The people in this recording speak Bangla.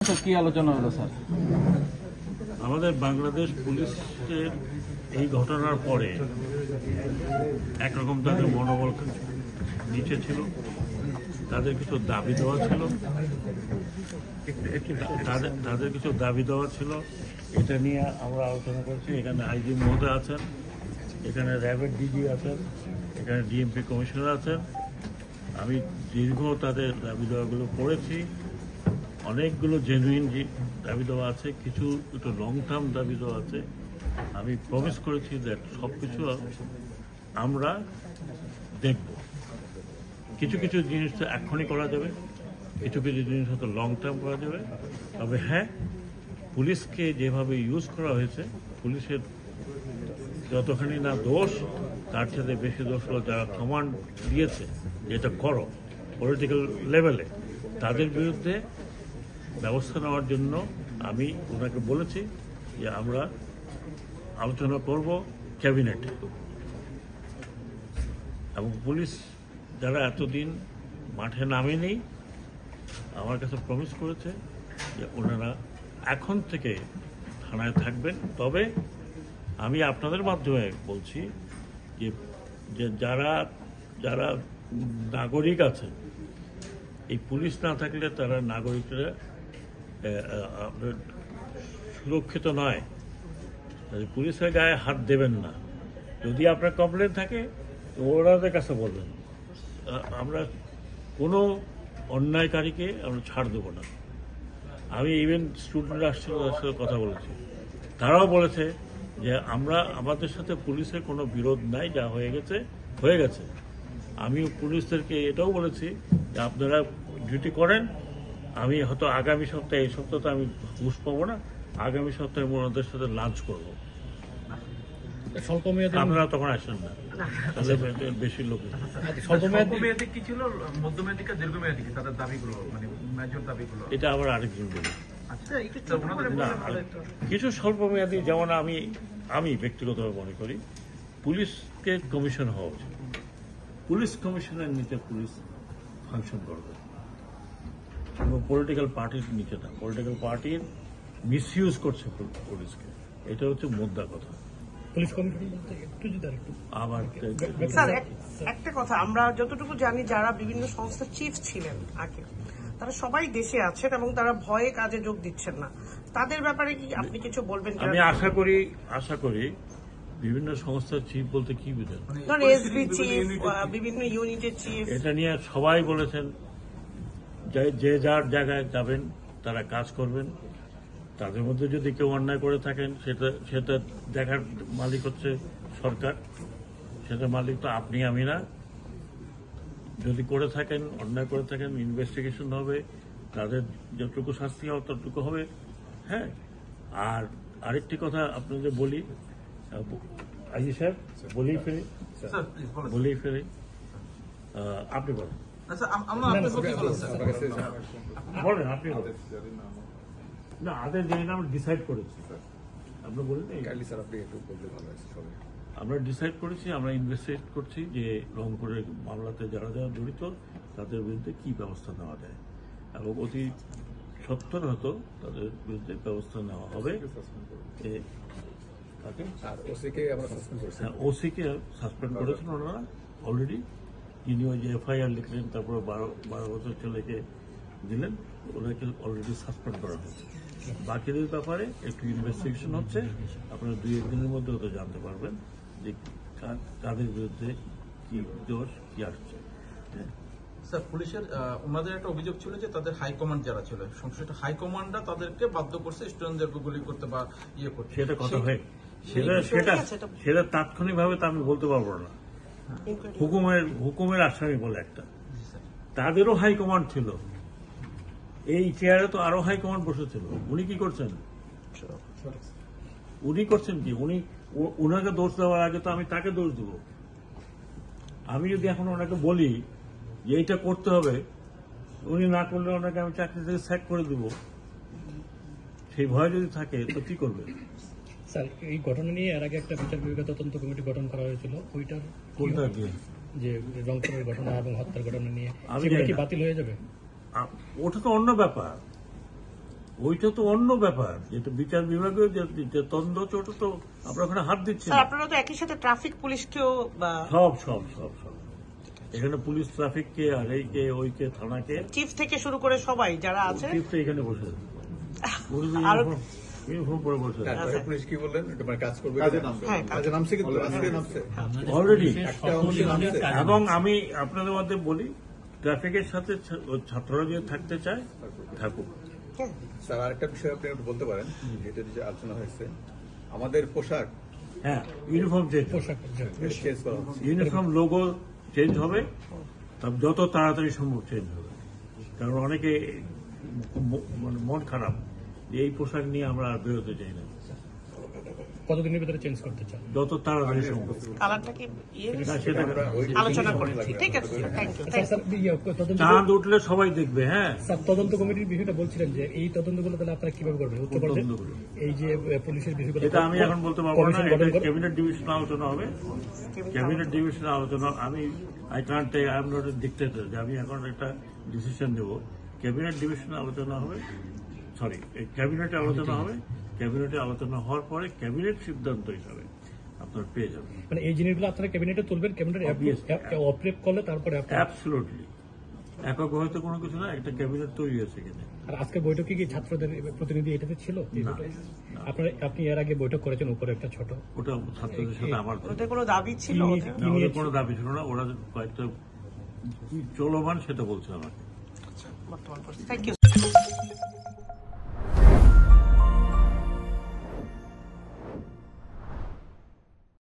কি আলোচনা হলো স্যার? আমাদের বাংলাদেশ পুলিশের এই ঘটনার পরে একরকম তাদের মনোবল নিচে ছিল, তাদের কিছু দাবি দেওয়া ছিল, তাদের কিছু দাবি দেওয়া ছিল। এটা নিয়ে আমরা আলোচনা করছি। এখানে আইজি মহোদয় আছেন, এখানে র্যাবের ডিজি আছেন, এখানে ডিএমপি কমিশনার আছেন। আমি দীর্ঘ তাদের দাবি দেওয়াগুলো পড়েছি। অনেকগুলো জেনুইন দাবি দেওয়া আছে, কিছু একটু লং টার্ম দাবি দেওয়া আছে। আমি প্রমিস করেছি যে সব কিছু আমরা দেখব। কিছু কিছু জিনিস তো এখনই করা যাবে, কিছু কিছু জিনিস হয়তো লং টার্ম করা যাবে। তবে হ্যাঁ, পুলিশকে যেভাবে ইউজ করা হয়েছে, পুলিশের যতখানি না দোষ, তার সাথে বেশি দোষ হলো যারা কমান্ড দিয়েছে যেটা করো পলিটিক্যাল লেভেলে, তাদের বিরুদ্ধে ব্যবস্থা নেওয়ার জন্য আমি ওনাকে বলেছি যে আমরা আলোচনা করব ক্যাবিনেটে। এবং পুলিশ যারা এতদিন মাঠে নামেনি, আমার কাছে প্রমিস করেছে যে ওনারা এখন থেকে থানায় থাকবেন। তবে আমি আপনাদের মাধ্যমে বলছি যে যারা যারা নাগরিক আছে, এই পুলিশ না থাকলে তারা নাগরিকরা সুরক্ষিত নয়। পুলিশের গায়ে হাত দেবেন না। যদি আপনার কমপ্লেন থাকে ওনাদের কাছে বলবেন। আমরা কোনো অন্যায়কারীকে আমরা ছাড় দেবো না। আমি ইভেন স্টুডেন্টরা আসছিল, তাদের সাথে কথা বলেছি, তারাও বলেছে যে আমাদের সাথে পুলিশের কোনো বিরোধ নাই, যা হয়ে গেছে। আমি পুলিশদেরকে এটাও বলেছি যে আপনারা ডিউটি করেন। আমি হয়তো আগামী সপ্তাহে, এই সপ্তাহে তো আমি ঘুষ পাবো না, আগামী সপ্তাহে ওনাদের সাথে লাঞ্চ করবো। স্বল্পমেয়াদী আপনারা তখন আসেন না, তাহলে বেশি লোক। স্বল্পমেয়াদী কি ছিল, মধ্যমেয়াদী দীর্ঘমেয়াদী তাদের দাবিগুলো, মানে মেজর দাবিগুলো, এটা আবার আরেকজন বলি। না, কিছু স্বল্পমেয়াদী, যেমন আমি ব্যক্তিগতভাবে মনে করি পুলিশকে কমিশন হওয়া উচিত। পুলিশ কমিশনের নিচে পুলিশ ফাংশন করবে এবং পলিটিক্যাল পার্টির নিচে না। পলিটিক্যাল পার্টির মিসইউজ করছে পুলিশকে, এটা হচ্ছে মুদ্রা কথা। পুলিশ কমিশন বলতে একটু যদি আরেকটু আবার স্যার একটা কথা, আমরা যতটুকু জানি যারা বিভিন্ন সংস্থার চিফ ছিলেন আগে, তারা সবাই দেশে আছেন এবং তারা ভয়ে কাজে যোগ দিচ্ছেন না। তাদের ব্যাপারে কি আপনি কিছু বলবেন? আমি আশা করি বিভিন্ন সংস্থার চিফ বলতে কি বুঝেন? এসবি চিফ, বিভিন্ন ইউনিটের চিফ, এটা নিয়ে সবাই বলেছেন যে যার জায়গায় যাবেন তারা কাজ করবেন। তাদের মধ্যে যদি কেউ অন্যায় করে থাকেন সেটা দেখার মালিক হচ্ছে সরকার, সেটা মালিক তো আপনি আমি না। যদি করে থাকেন, অন্যায় করে থাকেন, ইনভেস্টিগেশন হবে, তাদের যতটুকু শাস্তি হবে ততটুকু হবে। হ্যাঁ, আর আরেকটি কথা আপনাদের বলি, আইজি সাহেব বলেই ফেরি, আপনি বলেন। বলেন আপনি না, আদের জানি না, আমরা ডিসাইড করেছি। আপনি বলেন। আমরা ডিসাইড করেছি, আমরা ইনভেস্টিগেট করছি যে রংপুরের মামলাতে যারা জড়িত তাদের বিরুদ্ধে কি ব্যবস্থা নেওয়া যায়, এবং অতি সত্তর হয়তো তাদের বিরুদ্ধে ব্যবস্থা নেওয়া হবে। ওসিকে সাসপেন্ড করেছেন ওনারা অলরেডি। যিনি ওই যে এফআইআর লিখলেন, তারপরে 12 বছর ছেলেকে দিলেন, ওনাকে অলরেডি সাসপেন্ড করা হয়েছে। বাকিদের ব্যাপারে একটু ইনভেস্টিগেশন হচ্ছে। আপনারা 2-1 দিনের মধ্যে হয়তো জানতে পারবেন যে কাদের বিরুদ্ধে কি দোষ কি আসছে। স্যার, পুলিশের ওনাদের একটা অভিযোগ ছিল যে তাদের হাইকমান্ড যারা ছিল, সংশ্লিষ্ট হাইকমান্ডরা তাদেরকে বাধ্য করছে স্টুডেন্টদেরকে গুলি করতে বা ইয়ে করতে। সেটা কথা হয়, সেটা তাৎক্ষণিকভাবে তা আমি বলতে পারবো না। হুকুমের আসামি বলে একটা, তাদেরও হাইকমান্ড ছিল। এই চেয়ারে তো আরো হাইকমান্ড বসেছিল। উনি কি করছেন? উনাকে দোষ দেওয়ার আগে তো আমি তাকে দোষ দেব। আমি যদি এখন ওনাকে বলি যে এইটা করতে হবে, উনি না করলে ওনাকে আমি চাকরি থেকে স্যাক করে দেব, সেই ভয় যদি থাকে তো কি করবে? স্যার, এই ঘটনা নিয়ে এর আগে একটা বিচার বিভাগীয় তদন্ত কমিটি গঠন করা হয়েছিল, ওইটার কোনটা দিয়ে যে রংপুরের ঘটনা এবং হত্যার ঘটনা নিয়ে কি বাতিল হয়ে যাবে? ওটা তো অন্য ব্যাপার। ওইটা তো অন্য ব্যাপার, যেটা বিচার বিভাগেও যে তদন্ত ওটা তো আমরা ওখানে হাত দিচ্ছি স্যার না। আপনারা তো একই সাথে ট্রাফিক পুলিশকেও সব সব সব সব এখানে পুলিশ, ট্রাফিককে, আর এইকে ওইকে, থানাকে, চিফ থেকে শুরু করে সবাই যারা আছে চিফটা এখানে বসে আছে। আরো ইউনিফর্ম পরে বসে আছে তারপরে পুলিশ কি বললেন? এটা মানে কাজ করবে, কাজে নামবে। হ্যাঁ, কাজে নামছে, কিন্তু আজকে নামছে অলরেডি। একটা অংশ নামছে। এবং আমি আপনাদের মধ্যে বলি, ট্রাফিকের সাথে ছাত্ররা যদি থাকতে চায় থাকুক। হ্যাঁ। স্যার আরেকটা বিষয় আপনি একটু বলতে পারেন, এটা যে আলোচনা হয়েছে, আমাদের পোশাক হ্যাঁ, ইউনিফর্ম চেঞ্জ, চেঞ্জ করা হচ্ছে। ইউনিফর্ম লোগো চেঞ্জ হবে, যত তাড়াতাড়ি সম্ভব চেঞ্জ হবে। কারণ অনেকে মানে মন খারাপ যে এই পোশাক নিয়ে আমরা আর বেরোতে চাই না। কতদিনের ভিতরে চেঞ্জ করতে চান? যত তাড়াতাড়ি সম্ভব। কালারটা কি না, সেটা আলোচনা করেছি, ঠিক আছে, থ্যাংক ইউ। তদন্ত চাঁদ উঠলে সবাই দেখবে। হ্যাঁ, স্যার, তদন্ত কমিটির বিষয়টা বলছিলেন যে এই তদন্তগুলো তাহলে আপনারা কিভাবে করবেন? উত্তরপ্রদেশ তদন্তগুলো। এই যে পুলিশের বিষয়গুলো এটা আমি এখন বলতে পারবো না, কমিশন এটা গঠন করে- ক্যাবিনেট ডিভিশনে আলোচনা হবে। ক্যাবিনেট ডিভিশনে আলোচনা, আমি I am not a dictator যে আমি এখন একটা ডিসিশন নেব। ক্যাবিনেট ডিভিশনে আলোচনা হবে, সরি, ক্যাবিনেটে আলোচনা হবে। ক্যাবিনেটে আলোচনা হওয়ার পরে ক্যাবিনেট সিদ্ধান্ত হিসাবে আপনার পেয়ে যাবেন। মানে এই জিনিসগুলো আপনারা ক্যাবিনেটে তুলবেন, ক্যাবিনেট অপ্রেপ করলে তারপরে আপনারা- অ্যাবসলুটলি একক হয়তো কোনো কিছু না, একটা ক্যাবিনেট তৈরি হয়েছে এখানে। আর আজকের বৈঠকে কি ছাত্রদের প্রতিনিধি এটাতে ছিল? আপনি এর আগে বৈঠক করেছেন উপরে একটা ছোট, ওটা ছাত্রদের সাথে আমার ওদের কোনো দাবি ছিল ওদের? কি নিয়ে কোনো দাবি ছিল না, ওরা কয়েকটা কি চলমান সেটা বলছে আমাকে। বর্তমান পরিস্থিতি। Thank you.